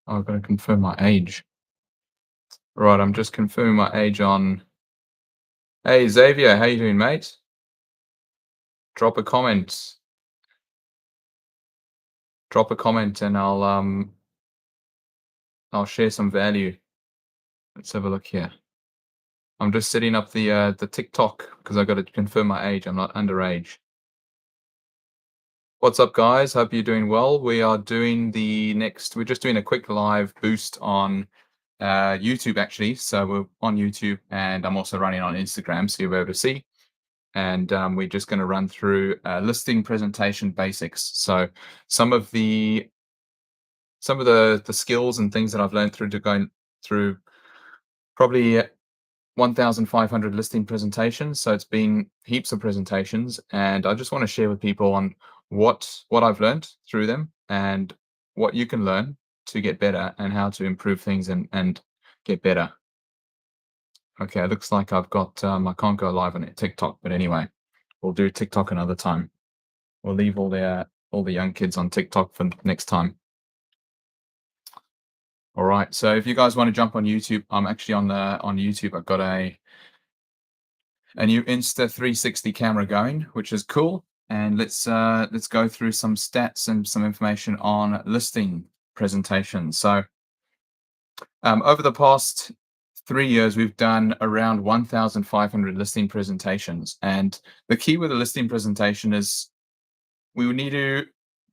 Oh, I've got to confirm my age. Right, I'm just confirming my age on. Hey Xavier, how you doing, mate? Drop a comment. Drop a comment, and I'll share some value. Let's have a look here. I'm just setting up the TikTok because I got to confirm my age. I'm not underage. What's up, guys? Hope you're doing well. We are doing the next. We're just doing a quick live boost on YouTube, actually. So we're on YouTube, and I'm also running on Instagram, so you'll be able to see. And we're just going to run through listing presentation basics. So some of the some of the skills and things that I've learned through going through probably 1,500 listing presentations. So it's been heaps of presentations, and I just want to share with people on what I've learned through them and what you can learn to get better and how to improve things and get better. Okay, it looks like I've got I can't go live on it, TikTok, but anyway, we'll do TikTok another time. We'll leave all the young kids on TikTok for next time. All right. So if you guys want to jump on YouTube, I'm actually on YouTube. I've got a new Insta 360 camera going, which is cool. And let's go through some stats and some information on listing presentations. So over the past 3 years, we've done around 1,500 listing presentations. And the key with a listing presentation is we would need to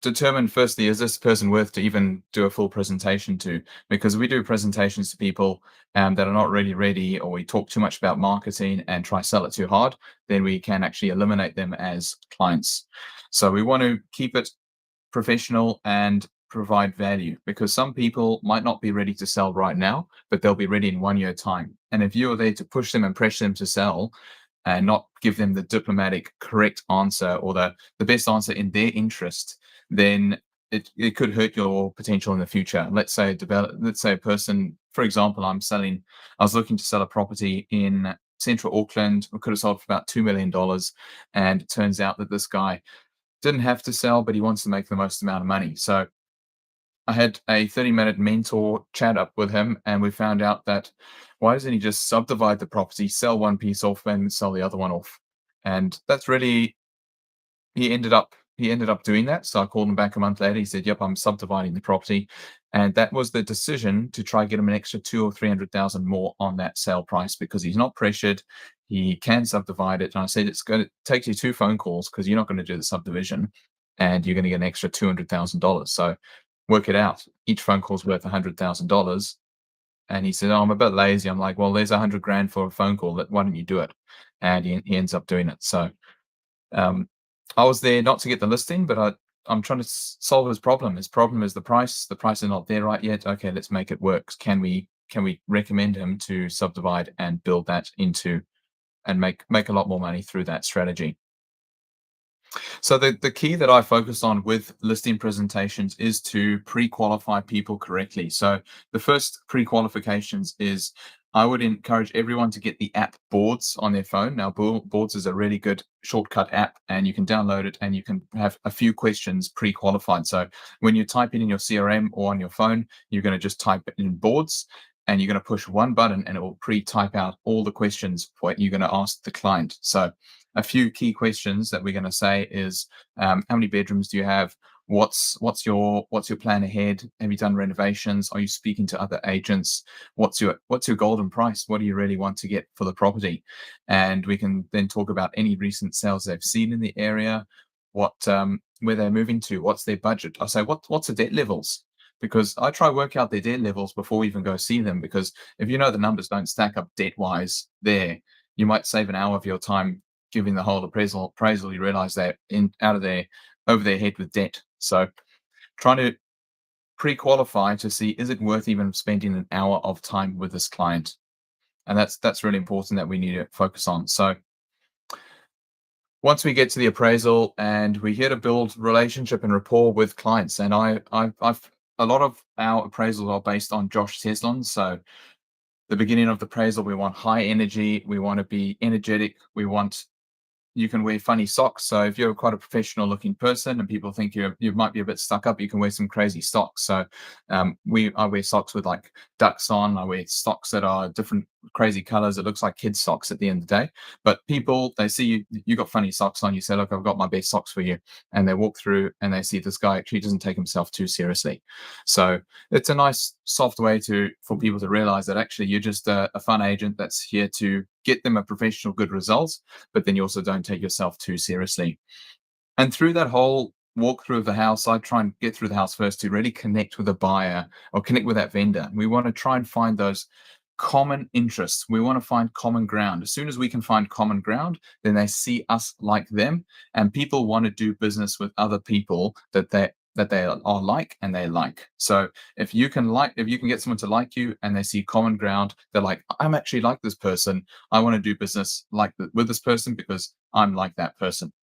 determine firstly, is this person worth to even do a full presentation to? Because we do presentations to people that are not really ready, or we talk too much about marketing and try sell it too hard, then we can actually eliminate them as clients. So we want to keep it professional and provide value, because some people might not be ready to sell right now, but they'll be ready in 1 year time. And if you're there to push them and pressure them to sell, and not give them the diplomatic correct answer or the best answer in their interest, then it could hurt your potential in the future. Let's say a person, for example, I was looking to sell a property in central Auckland. We could have sold for about $2 million, and it turns out that this guy didn't have to sell, but he wants to make the most amount of money. So I had a 30-minute mentor chat up with him, and we found out that why doesn't he just subdivide the property, sell one piece off, and sell the other one off? And that's really he ended up doing that. So I called him back a month later. He said, "Yep, I'm subdividing the property," and that was the decision to try and get him an extra 200,000 or 300,000 more on that sale price, because he's not pressured. He can subdivide it. And I said, it's going to take you 2 phone calls, because you're not going to do the subdivision, and you're going to get an extra $200,000. So work it out. Each phone call's worth $100,000. And he said, "Oh, I'm a bit lazy." I'm like, "Well, there's 100 grand for a phone call. Why don't you do it?" And he ends up doing it. So um, I was there not to get the listing, but I'm trying to solve his problem. His problem is the price. The price is not there right yet. Okay, let's make it work. Can we recommend him to subdivide and build that into and make a lot more money through that strategy? So the key that I focus on with listing presentations is to pre-qualify people correctly. So the first pre-qualifications is I would encourage everyone to get the app Boards on their phone. Now, Boards is a really good shortcut app, and you can download it and you can have a few questions pre-qualified. So when you type it in your CRM or on your phone, you're going to just type it in Boards, and you're going to push one button and it will pre-type out all the questions what you're going to ask the client. So a few key questions that we're going to say is how many bedrooms do you have? What's your plan ahead? Have you done renovations? Are you speaking to other agents? What's your golden price? What do you really want to get for the property? And we can then talk about any recent sales they've seen in the area, what where they're moving to, what's their budget. I say what's the debt levels, because I try work out their debt levels before we even go see them, because if you know the numbers don't stack up debt wise there, you might save an hour of your time giving the whole appraisal. You realize they're in out of their over their head with debt. So trying to pre-qualify to see, is it worth even spending an hour of time with this client? And that's really important that we need to focus on. So once we get to the appraisal, and we're here to build relationship and rapport with clients, and I've a lot of our appraisals are based on Josh Teslin. So the beginning of the appraisal, we want high energy, we want to be energetic, we want you can wear funny socks. So if you're quite a professional looking person and people think you might be a bit stuck up, you can wear some crazy socks. So I wear socks with like ducks on. I wear socks that are different crazy colors. It looks like kids' socks at the end of the day. But people, they see you got funny socks on. You say, look, I've got my best socks for you. And they walk through and they see this guy actually doesn't take himself too seriously. So it's a nice soft way for people to realize that actually you're just a fun agent that's here to get them a professional good result, but then you also don't take yourself too seriously. And through that whole walkthrough of the house, I try and get through the house first to really connect with the buyer or connect with that vendor. We want to try and find those common interests. We want to find common ground. As soon as we can find common ground, then they see us like them, and people want to do business with other people that they are like and they like. So if you can get someone to like you and they see common ground, they're like, I'm actually like this person. I want to do business with this person because I'm like that person.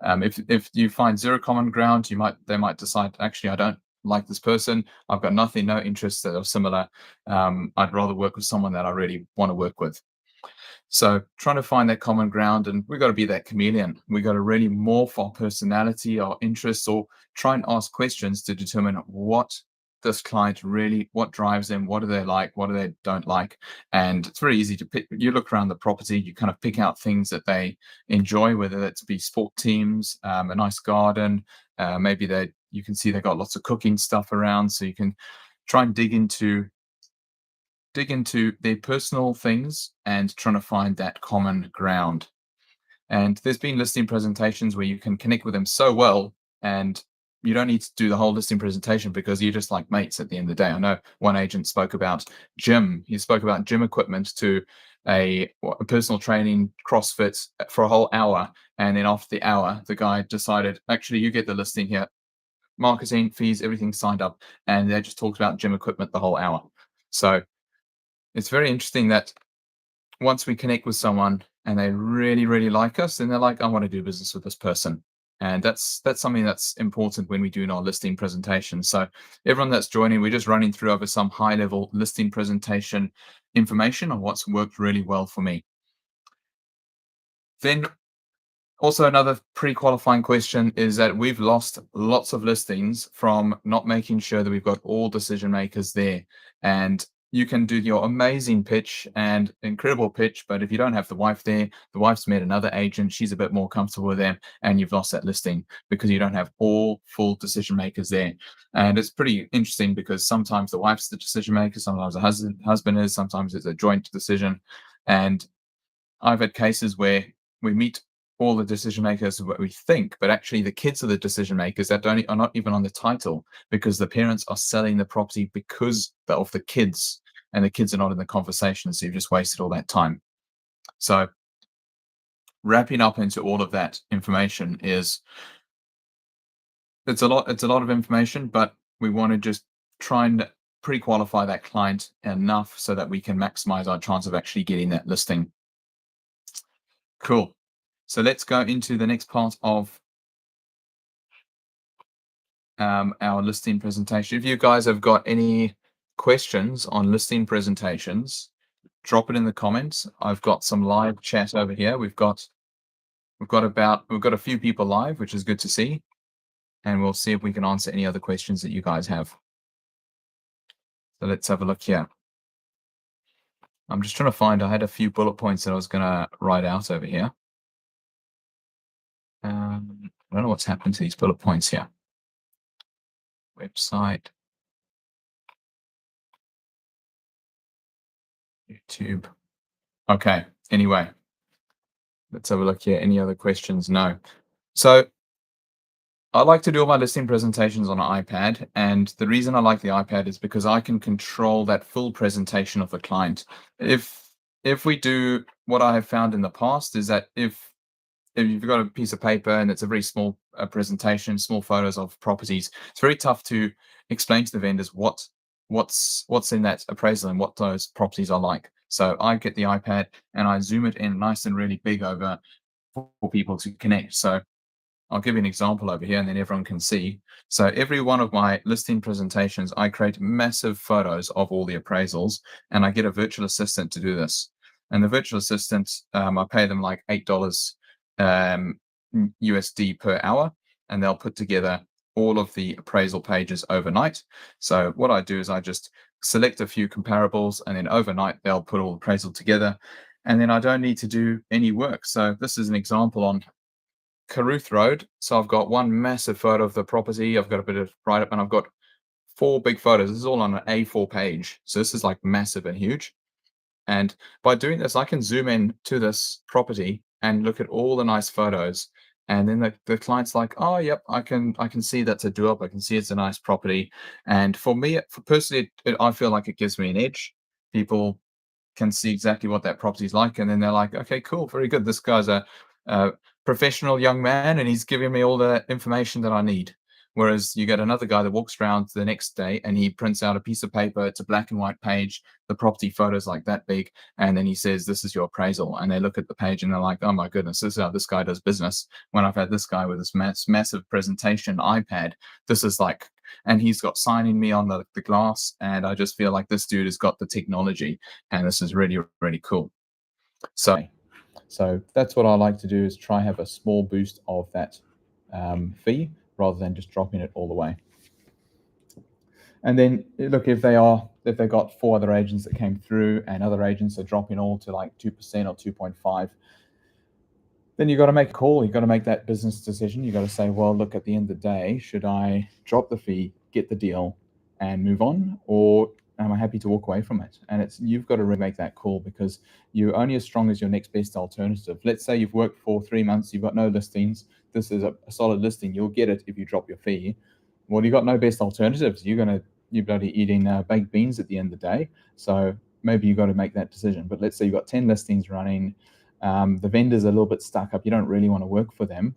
If you find zero common ground, they might decide, actually, I don't like this person. I've got nothing, no interests that are similar. I'd rather work with someone that I really want to work with. So trying to find that common ground, and we've got to be that chameleon. We've got to really morph our personality, our interests, or try and ask questions to determine what this client really, what drives them, what do they like, what do they don't like. And it's very easy to pick. You look around the property, you kind of pick out things that they enjoy, whether that's be sport teams, a nice garden, maybe you can see they've got lots of cooking stuff around, so you can try and dig into their personal things and trying to find that common ground. And there's been listing presentations where you can connect with them so well, and you don't need to do the whole listing presentation because you're just like mates at the end of the day. I know one agent spoke about gym. He spoke about gym equipment to a personal training CrossFit for a whole hour. And then after the hour, the guy decided, actually, you get the listing here, marketing, fees, everything signed up. And they just talked about gym equipment the whole hour. So it's very interesting that once we connect with someone and they really, really like us, then they're like, I want to do business with this person. And that's something that's important when we do our listing presentation. So everyone that's joining, we're just running through over some high level listing presentation information on what's worked really well for me. Then also, another pre-qualifying question is that we've lost lots of listings from not making sure that we've got all decision makers there. And you can do your amazing pitch and incredible pitch, but if you don't have the wife there, the wife's met another agent, she's a bit more comfortable with them, and you've lost that listing because you don't have all full decision makers there. And it's pretty interesting because sometimes the wife's the decision maker, sometimes the husband is, sometimes it's a joint decision. And I've had cases where we meet all the decision makers what we think, but actually the kids are the decision makers that are not even on the title because the parents are selling the property because of the kids, and the kids are not in the conversation. So you've just wasted all that time. So wrapping up into all of that information it's a lot of information, but we want to just try and pre-qualify that client enough so that we can maximize our chance of actually getting that listing. Cool. So let's go into the next part of our listing presentation. If you guys have got any questions on listing presentations, drop it in the comments. I've got some live chat over here. We've got a few people live, which is good to see. And we'll see if we can answer any other questions that you guys have. So let's have a look here. I'm just trying to find, I had a few bullet points that I was going to write out over here. I don't know what's happened to these bullet points here. Website, YouTube. Okay, anyway, let's have a look here. Any other questions? No. So I like to do all my listing presentations on an iPad. And the reason I like the iPad is because I can control that full presentation of the client. If we do, what I have found in the past is that if you've got a piece of paper and it's a very small presentation, small photos of properties, it's very tough to explain to the vendors what's in that appraisal and what those properties are like. So I get the iPad and I zoom it in nice and really big over for people to connect. So I'll give you an example over here and then everyone can see. So every one of my listing presentations, I create massive photos of all the appraisals, and I get a virtual assistant to do this. And the virtual assistant, I pay them like $8 USD per hour, and they'll put together all of the appraisal pages overnight. So what I do is I just select a few comparables, and then overnight they'll put all the appraisal together, and then I don't need to do any work. So this is an example on Caruth Road. So I've got one massive photo of the property. I've got a bit of write up, and I've got 4 big photos. This is all on an A4 page. So this is like massive and huge. And by doing this, I can zoom in to this property and look at all the nice photos. And then the client's like, oh, yep, I can see that's a do-up. I can see it's a nice property. And for me, for personally, I feel like it gives me an edge. People can see exactly what that property's like, and then they're like, okay, cool, very good. This guy's a professional young man, and he's giving me all the information that I need. Whereas you get another guy that walks around the next day and he prints out a piece of paper, it's a black and white page, the property photo's like that big, and then he says, this is your appraisal. And they look at the page and they're like, oh my goodness, this is how this guy does business. When I've had this guy with this massive presentation iPad, this is like, and he's got signing me on the glass, and I just feel like this dude has got the technology, and this is really, really cool. So that's what I like to do, is try have a small boost of that fee rather than just dropping it all the way. And then look, if they've got 4 other agents that came through and other agents are dropping all to like 2% or 2.5, then you've got to make a call. You've got to make that business decision. You've got to say, well, look, at the end of the day, should I drop the fee, get the deal, and move on, or am I happy to walk away from it? And you've got to make that call, because you're only as strong as your next best alternative. Let's say you've worked for 3 months, you've got no listings. This is a solid listing. You'll get it if you drop your fee. Well, you've got no best alternatives. You're bloody eating baked beans at the end of the day. So maybe you've got to make that decision. But let's say you've got 10 listings running. The vendor's a little bit stuck up. You don't really want to work for them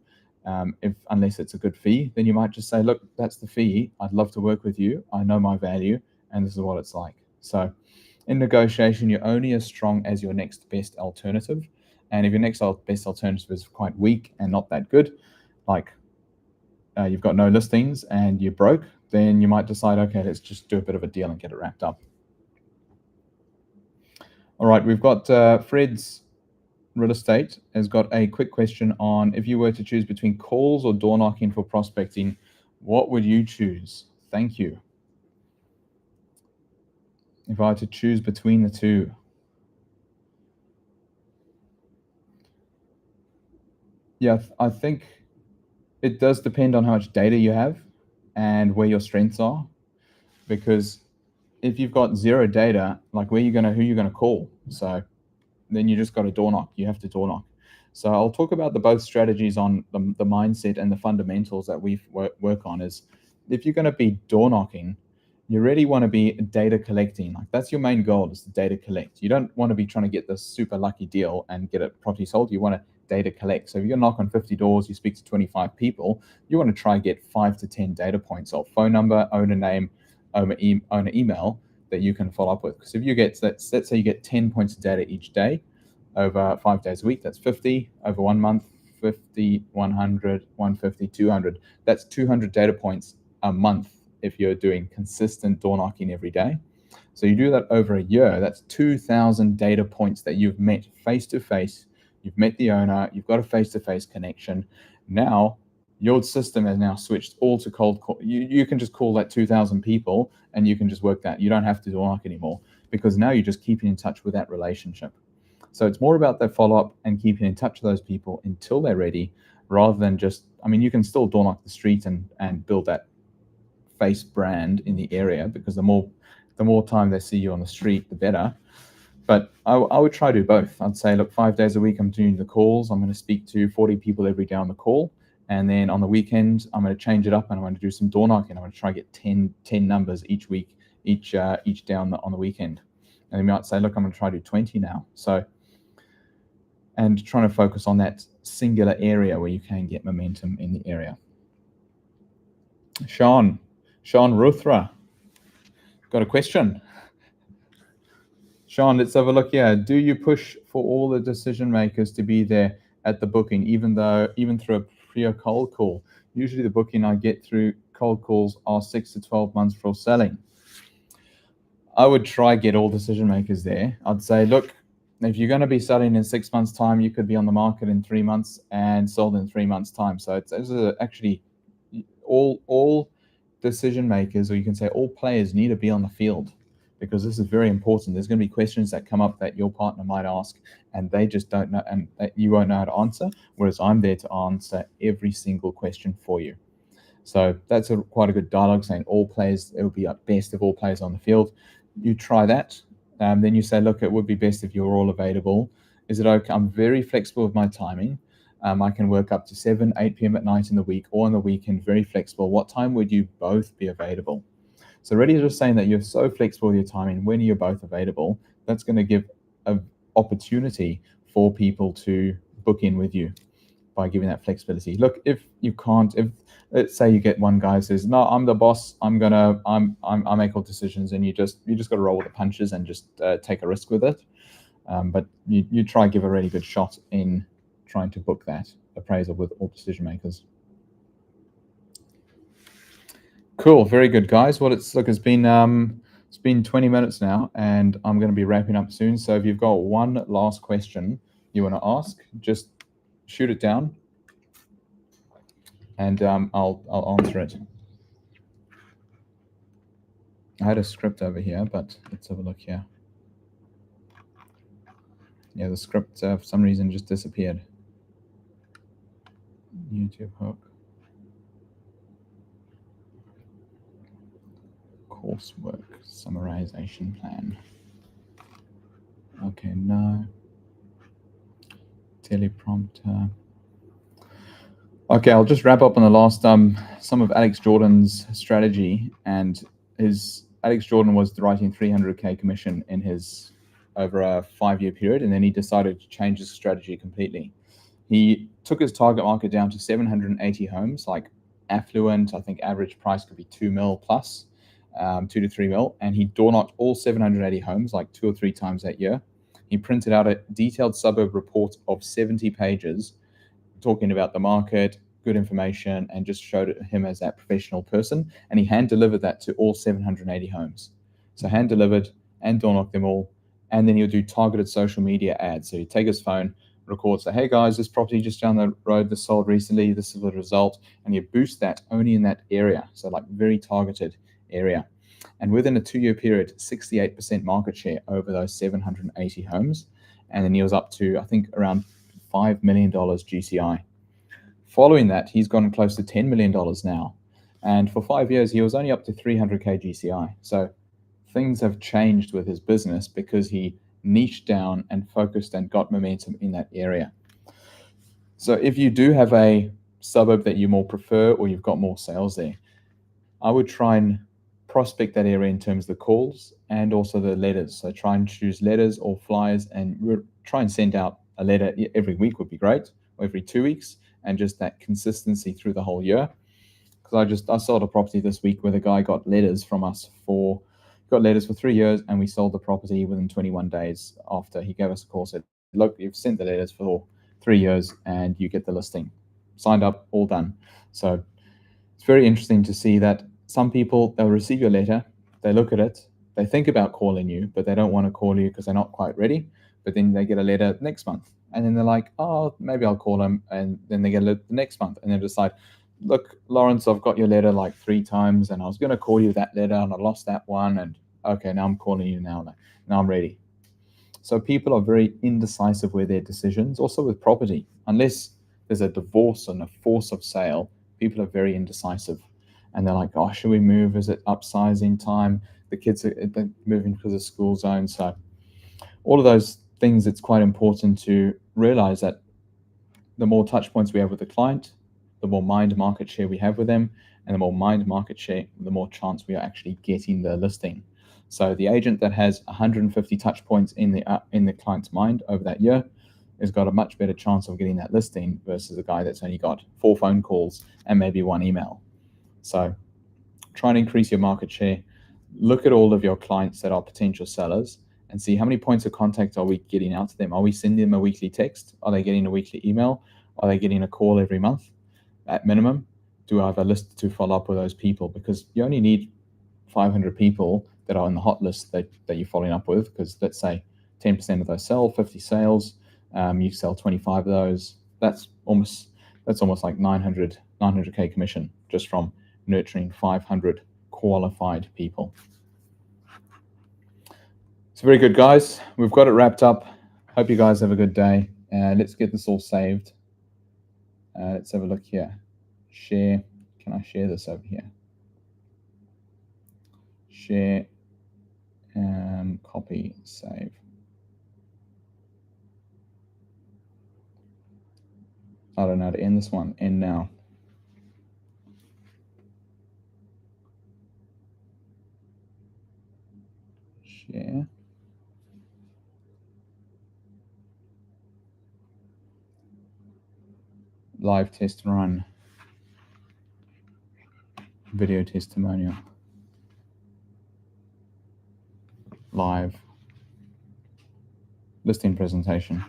unless it's a good fee. Then you might just say, look, that's the fee. I'd love to work with you. I know my value, and this is what it's like. So in negotiation, you're only as strong as your next best alternative. And if your next best alternative is quite weak and not that good, like you've got no listings and you're broke, then you might decide, okay, let's just do a bit of a deal and get it wrapped up. All right, we've got Fred's Real Estate has got a quick question on, if you were to choose between calls or door knocking for prospecting, what would you choose? Thank you. If I had to choose between the two. Yeah, I think it does depend on how much data you have and where your strengths are. Because if you've got 0 data, like who you're gonna call? So then you just got to door knock. You have to door knock. So I'll talk about both strategies on the mindset and the fundamentals that we work on. Is if you're going to be door knocking, you really want to be data collecting. Like that's your main goal, is to data collect. You don't want to be trying to get this super lucky deal and get it property sold. You want to data collect. So if you knock on 50 doors, you speak to 25 people, you want to try and get 5 to 10 data points of phone number, owner name, owner email that you can follow up with. Because if you get, let's say you get 10 points of data each day over 5 days a week, that's 50. Over 1 month, 50, 100, 150, 200. That's 200 data points a month if you're doing consistent door knocking every day. So you do that over a year, that's 2,000 data points that you've met face to face. You've met the owner, you've got a face-to-face connection. Now, your system has now switched all to cold call. You can just call that 2,000 people and you can just work that. You don't have to door knock anymore, because now you're just keeping in touch with that relationship. So it's more about that follow-up and keeping in touch with those people until they're ready, rather than just, you can still door knock the street and build that face brand in the area, because the more time they see you on the street, the better. But I would try to do both. I'd say, look, 5 days a week, I'm doing the calls. I'm going to speak to 40 people every day on the call. And then on the weekend, I'm going to change it up and I'm going to do some door knocking. I'm going to try to get 10 numbers each week, each day on the weekend. And then you might say, look, I'm going to try to do 20 now. So, and trying to focus on that singular area where you can get momentum in the area. Sean Ruthra, got a question. Sean, let's have a look here. Do you push for all the decision makers to be there at the booking, even through a pre-cold call? Usually the booking I get through cold calls are 6 to 12 months for selling. I would try get all decision makers there. I'd say, look, If you're going to be selling in 6 months' time, you could be on the market in 3 months and sold in 3 months' time. So it's actually all decision makers, or you can say all players, need to be on the field, because this is very important. There's going to be questions that come up that your partner might ask, and they just don't know, and that you won't know how to answer. Whereas I'm there to answer every single question for you. So that's quite a good dialogue, saying all players, it would be best if all players on the field. You try that. Then you say, look, it would be best if you're all available. Is it okay? I'm very flexible with my timing. I can work up to 7, 8 p.m. at night in the week or on the weekend, very flexible. What time would you both be available? So already just saying that you're so flexible with your timing, when you're both available, that's going to give an opportunity for people to book in with you by giving that flexibility. Look, if you can't, if let's say you get one guy who says, no, I'm the boss, I make all decisions, and you just got to roll with the punches and just take a risk with it. But you try give a really good shot in trying to book that appraisal with all decision makers. Cool, very good, guys. Well, it's been 20 minutes now, and I'm going to be wrapping up soon. So if you've got one last question you want to ask, just shoot it down, and I'll answer it. I had a script over here, but let's have a look here. Yeah, the script for some reason just disappeared. YouTube hook. Coursework summarization plan. Okay, no. Teleprompter. Okay, I'll just wrap up on the last some of Alex Jordan's strategy. And Alex Jordan was writing 300K commission in his over a 5-year period, and then he decided to change his strategy completely. He took his target market down to 780 homes, like affluent. I think average price could be 2 mil plus, 2 to 3 mil, and he door knocked all 780 homes like 2 or 3 times that year. He printed out a detailed suburb report of 70 pages talking about the market, good information, and just showed him as that professional person. And he hand delivered that to all 780 homes. So hand delivered and door knocked them all. And then he'll do targeted social media ads. So he'd take his phone, record, say, hey guys, this property just down the road, this sold recently, this is the result. And you boost that only in that area. So like very targeted area. And within a 2-year period, 68% market share over those 780 homes. And then he was up to, I think, around $5 million GCI. Following that, he's gone close to $10 million now. And for 5 years, he was only up to 300K GCI. So things have changed with his business because he niched down and focused and got momentum in that area. So if you do have a suburb that you more prefer, or you've got more sales there, I would try and prospect that area in terms of the calls and also the letters. So try and choose letters or flyers, and try and send out a letter every week would be great, or every 2 weeks, and just that consistency through the whole year. Because I sold a property this week where the guy got letters from us for 3 years, and we sold the property within 21 days after he gave us a call, said, look, you've sent the letters for 3 years and you get the listing. Signed up, all done. So it's very interesting to see that some people, they'll receive your letter, they look at it, they think about calling you, but they don't want to call you because they're not quite ready. But then they get a letter next month, and then they're like, oh, maybe I'll call them. And then they get a letter the next month, and they decide, look, Lawrence, I've got your letter like 3 times, and I was going to call you that letter, and I lost that one. And okay, now I'm calling you now. Now I'm ready. So people are very indecisive with their decisions, also with property. Unless there's a divorce and a force of sale, people are very indecisive. And they're like, oh, should we move? Is it upsizing time? The kids are moving because of school zone. So all of those things, it's quite important to realize that the more touch points we have with the client, the more mind market share we have with them, and the more mind market share, the more chance we are actually getting the listing. So the agent that has 150 touch points in the client's mind over that year has got a much better chance of getting that listing versus a guy that's only got 4 phone calls and maybe 1 email. So try and increase your market share. Look at all of your clients that are potential sellers and see how many points of contact are we getting out to them. Are we sending them a weekly text? Are they getting a weekly email? Are they getting a call every month? At minimum, do I have a list to follow up with those people? Because you only need 500 people that are on the hot list that you're following up with, because let's say 10% of those sell, 50 sales, you sell 25 of those. That's almost like 900K commission just from nurturing 500 qualified people. It's very good, guys. We've got it wrapped up. Hope you guys have a good day. Let's get this all saved. Let's have a look here. Share. Can I share this over here? Share, copy, save. I don't know how to end this one. End now. Share. Live test run. Video testimonial. Live. Listing presentation.